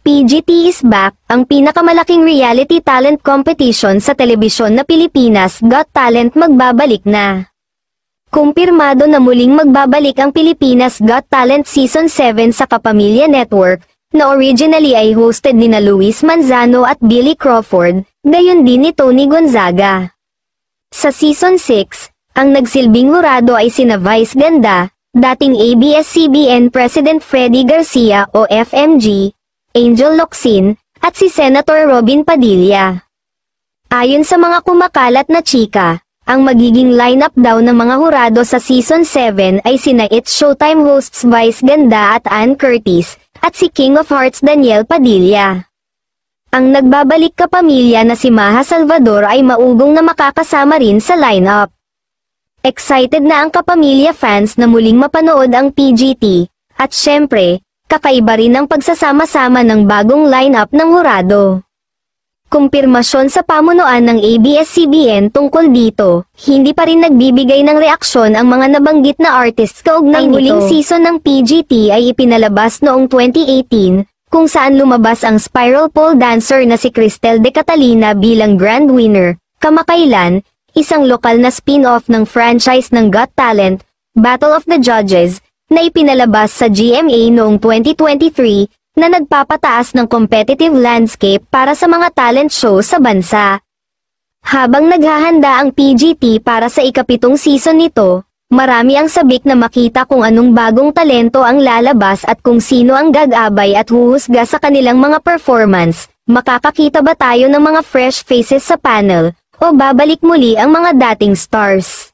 PGT is Back, ang pinakamalaking reality talent competition sa telebisyon na Pilipinas Got Talent magbabalik na. Kumpirmado na muling magbabalik ang Pilipinas Got Talent Season 7 sa Kapamilya Network, na originally ay hosted nina Luis Manzano at Billy Crawford, gayon din ni Tony Gonzaga. Sa Season 6, ang nagsilbing hurado ay sina Vice Ganda, dating ABS-CBN President Freddy Garcia o FMG, Angel Locsin, at si Senator Robin Padilla. Ayon sa mga kumakalat na chika, ang magiging lineup daw ng mga hurado sa Season 7 ay sina It's Showtime hosts Vice Ganda at Ann Curtis, at si King of Hearts Daniel Padilla. Ang nagbabalik kapamilya na si Maha Salvador ay maugong na makakasama rin sa lineup. Excited na ang kapamilya fans na muling mapanood ang PGT, at syempre, kakaiba rin ang pagsasama-sama ng bagong lineup ng hurado. Kumpirmasyon sa pamunuan ng ABS-CBN tungkol dito, hindi pa rin nagbibigay ng reaksyon ang mga nabanggit na artists kaugnay nito. Ang huling season ng PGT ay ipinalabas noong 2018, kung saan lumabas ang spiral pole dancer na si Cristel De Catalina bilang grand winner. Kamakailan, isang lokal na spin-off ng franchise ng Got Talent, Battle of the Judges, na ipinalabas sa GMA noong 2023, na nagpapataas ng competitive landscape para sa mga talent show sa bansa. Habang naghahanda ang PGT para sa ikapitong season nito, marami ang sabik na makita kung anong bagong talento ang lalabas at kung sino ang gagabay at huhusga sa kanilang mga performance. Makakakita ba tayo ng mga fresh faces sa panel, o babalik muli ang mga dating stars?